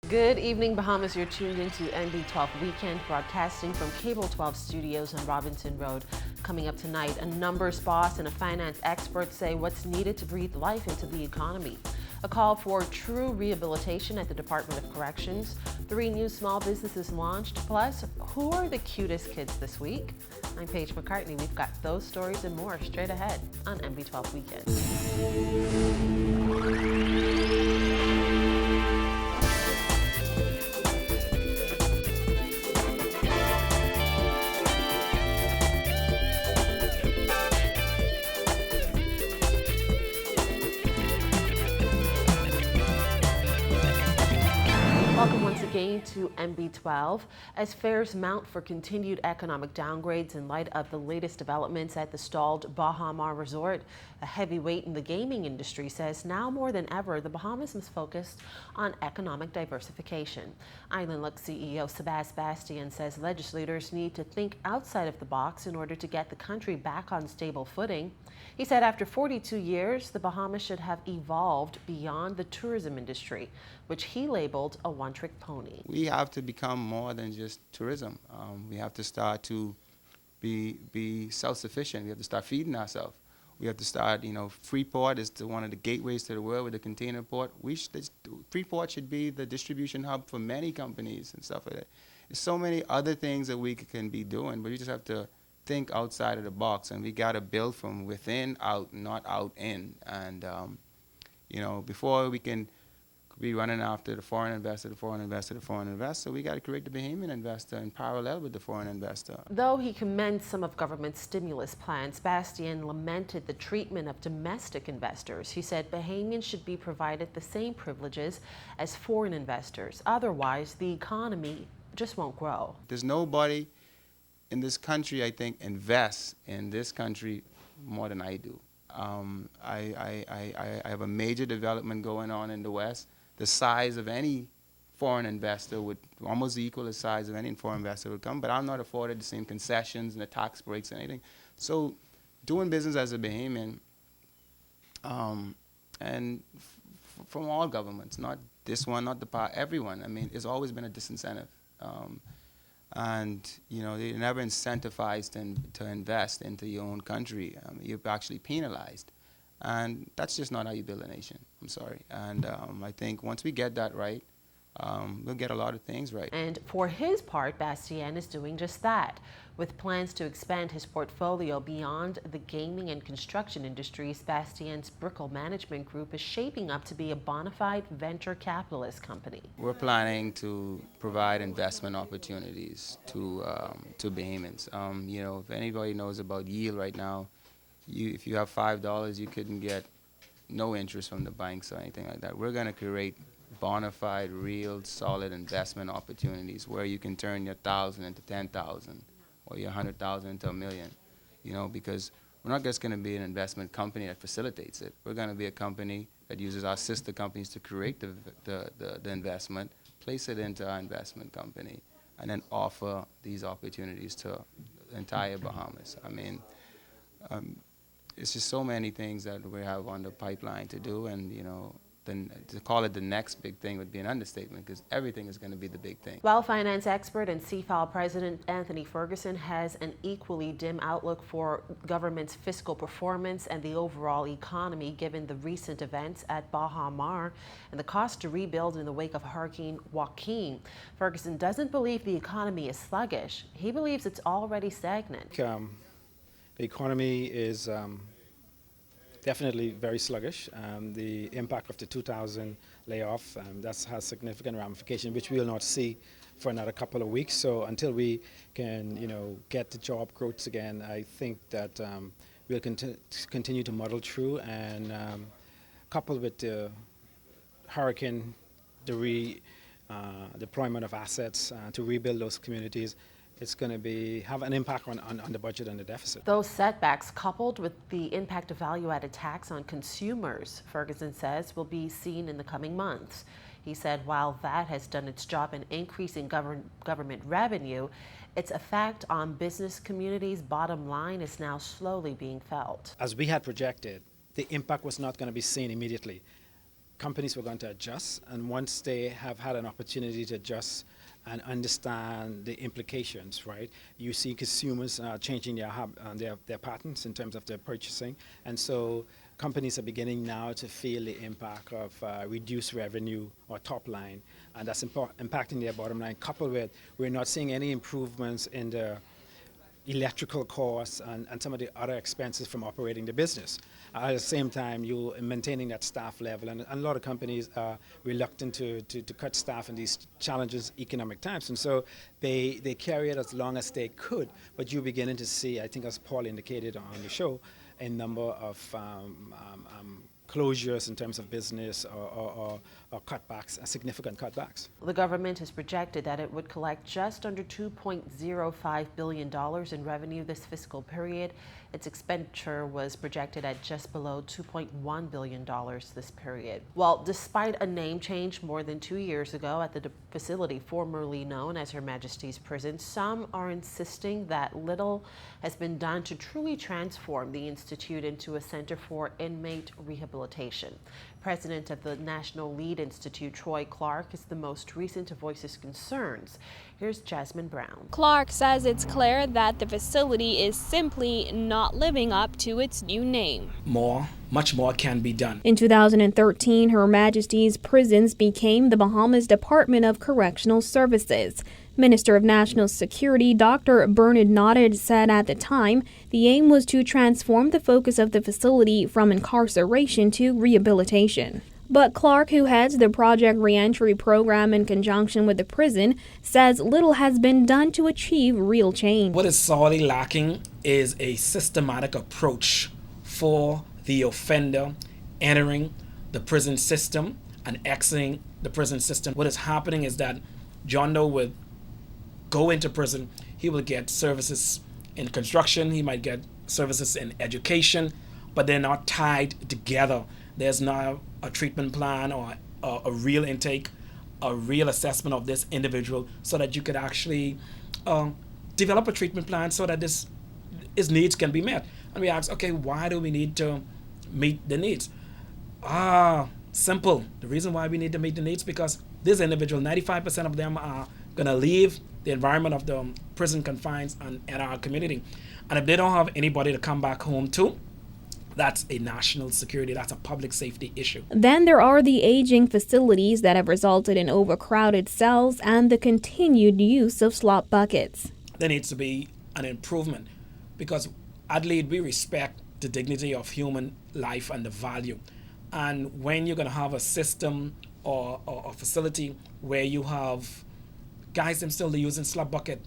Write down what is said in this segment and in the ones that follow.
Good evening, Bahamas. You're tuned into NB12 Weekend, broadcasting from Cable 12 Studios on Robinson Road. Coming up tonight, a numbers boss and a finance expert say what's needed to breathe life into the economy. A call for true rehabilitation at the Department of Corrections. 3 new small businesses launched. Plus, who are the cutest kids this week? I'm Paige McCartney. We've got those stories and more straight ahead on NB12 Weekend. Welcome once again to MB12. As fares mount for continued economic downgrades in light of the latest developments at the stalled Baha Mar Resort, a heavyweight in the gaming industry says now more than ever the Bahamas must focus on economic diversification. Island Look CEO Sebas says legislators need to think outside of the box in order to get the country back on stable footing. He said after 42 years, the Bahamas should have evolved beyond the tourism industry, which he labeled a one-trick pony. We have to become more than just tourism. We have to start to be self-sufficient. We have to start feeding ourselves. We have to start, Freeport is one of the gateways to the world with the container port. Freeport should be the distribution hub for many companies and stuff like that. There's so many other things that we can be doing, but we just have to think outside of the box, and we got to build from within out, not out in. And, before we can be running after the foreign investor, we got to create the Bahamian investor in parallel with the foreign investor. Though he commends some of government's stimulus plans, Bastien lamented the treatment of domestic investors. He said Bahamians should be provided the same privileges as foreign investors. Otherwise, the economy just won't grow. There's nobody in this country, I think, invests in this country more than I do. I have a major development going on in the West. The size of any foreign investor would almost equal the size of any foreign investor would come, but I'm not afforded the same concessions and the tax breaks and anything. So doing business as a Bahamian, and from all governments, not this one, not the part, everyone, it's always been a disincentive. And they're never incentivized to invest into your own country. You're actually penalized. And that's just not how you build a nation. I'm sorry. And I think once we get that right, we'll get a lot of things right. And for his part, Bastien is doing just that. With plans to expand his portfolio beyond the gaming and construction industries, Bastien's Brickell Management Group is shaping up to be a bona fide venture capitalist company. We're planning to provide investment opportunities to Bahamians. If anybody knows about yield right now, if you have $5, you couldn't get no interest from the banks or anything like that. We're going to create bona fide, real, solid investment opportunities where you can turn your 1,000 into 10,000 or your 100,000 into $1 million. Because we're not just going to be an investment company that facilitates it. We're going to be a company that uses our sister companies to create the investment, place it into our investment company, and then offer these opportunities to the entire Bahamas. It's just so many things that we have on the pipeline to do, and then to call it the next big thing would be an understatement, because everything is going to be the big thing. While finance expert and CFAL President Anthony Ferguson has an equally dim outlook for government's fiscal performance and the overall economy given the recent events at Baha Mar and the cost to rebuild in the wake of Hurricane Joaquin, Ferguson doesn't believe the economy is sluggish. He believes it's already stagnant. The economy is definitely very sluggish. The impact of the 2,000 layoff that has significant ramification, which we will not see for another couple of weeks. So until we can, get the job growth again, I think that we'll continue to muddle through, and coupled with the hurricane, the deployment of assets to rebuild those communities, it's going to have an impact on the budget and the deficit. Those setbacks, coupled with the impact of value-added tax on consumers, Ferguson says, will be seen in the coming months. He said while that has done its job in increasing government revenue, its effect on business communities' bottom line is now slowly being felt. As we had projected, the impact was not going to be seen immediately. companies were going to adjust, and once they have had an opportunity to adjust and understand the implications, right? You see consumers changing their patterns in terms of their purchasing, and so companies are beginning now to feel the impact of reduced revenue or top line, and that's impacting their bottom line. Coupled with, we're not seeing any improvements in the electrical costs and some of the other expenses from operating the business. At the same time, you're maintaining that staff level, and a lot of companies are reluctant to cut staff in these challenges economic times, and so they carry it as long as they could, but you're beginning to see, I think as Paul indicated on the show, a number of closures in terms of business or cutbacks, significant cutbacks. The government has projected that it would collect just under $2.05 billion in revenue this fiscal period. Its expenditure was projected at just below $2.1 billion this period. Well, despite a name change more than 2 years ago at the facility formerly known as Her Majesty's Prison, some are insisting that little has been done to truly transform the institute into a center for inmate rehabilitation. President of the National Lead Institute, Troy Clark, is the most recent to voice his concerns. Here's Jasmine Brown. Clark says it's clear that the facility is simply not living up to its new name. Much more can be done. In 2013, Her Majesty's Prisons became the Bahamas Department of Correctional Services. Minister of National Security Dr. Bernard Nottage said at the time the aim was to transform the focus of the facility from incarceration to rehabilitation. But Clark, who heads the Project Reentry program in conjunction with the prison, says little has been done to achieve real change. What is sorely lacking is a systematic approach for the offender entering the prison system and exiting the prison system. What is happening is that John Doe would go into prison, he will get services in construction, he might get services in education, but they're not tied together. There's not a treatment plan or a real intake, a real assessment of this individual so that you could actually develop a treatment plan so that his needs can be met. And we ask, okay, why do we need to meet the needs? Simple. The reason why we need to meet the needs because this individual, 95% of them are going to leave the environment of the prison confines and our community. And if they don't have anybody to come back home to, that's a national security, that's a public safety issue. Then there are the aging facilities that have resulted in overcrowded cells and the continued use of slop buckets. There needs to be an improvement because at Lead we respect the dignity of human life and the value. And when you're going to have a system or a facility where you have guys them still using slop bucket,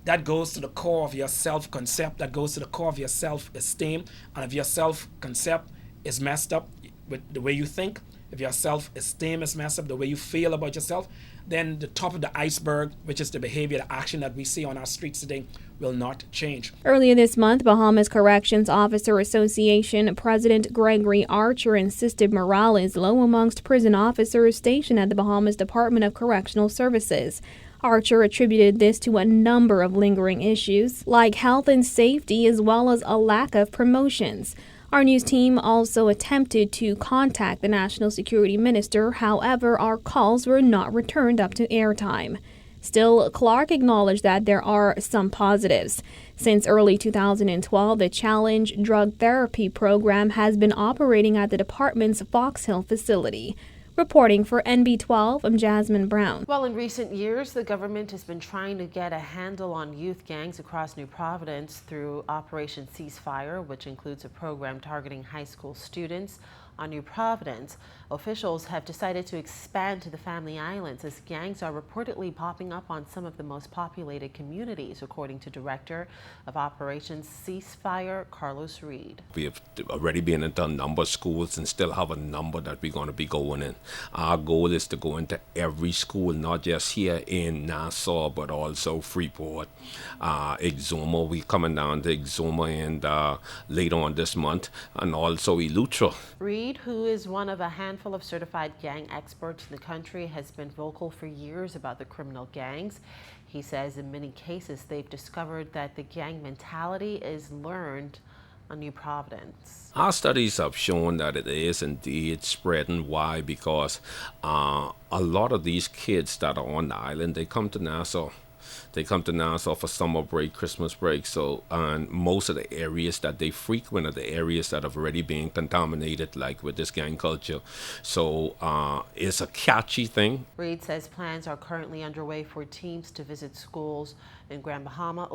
that goes to the core of your self-concept, that goes to the core of your self-esteem. And if your self-concept is messed up with the way you think, if your self-esteem is messed up, the way you feel about yourself, then the top of the iceberg, which is the behavior, the action that we see on our streets today, will not change. Earlier this month, Bahamas Corrections Officer Association President Gregory Archer insisted morale is low amongst prison officers stationed at the Bahamas Department of Correctional Services. Archer attributed this to a number of lingering issues, like health and safety, as well as a lack of promotions. Our news team also attempted to contact the National Security Minister. However, our calls were not returned up to airtime. Still, Clark acknowledged that there are some positives. Since early 2012, the Challenge Drug Therapy program has been operating at the department's Fox Hill facility. Reporting for NB12, I'm Jasmine Brown. Well, in recent years, the government has been trying to get a handle on youth gangs across New Providence through Operation Ceasefire, which includes a program targeting high school students on New Providence. Officials have decided to expand to the Family Islands as gangs are reportedly popping up on some of the most populated communities, according to Director of Operations Ceasefire, Carlos Reed. We have already been into a number of schools and still have a number that we're going to be going in. Our goal is to go into every school, not just here in Nassau, but also Freeport, Exuma. We're coming down to Exuma and later on this month, and also Eleuthera. Reed, who is one of a handful of certified gang experts in the country, has been vocal for years about the criminal gangs. He says in many cases they've discovered that the gang mentality is learned, on New Providence. Our studies have shown that it is indeed spreading. Why? Because a lot of these kids that are on the island, they come to Nassau. They come to Nassau for summer break, Christmas break. So, and most of the areas that they frequent are the areas that have already been contaminated, like with this gang culture. So, it's a catchy thing. Reed says plans are currently underway for teams to visit schools in Grand Bahama.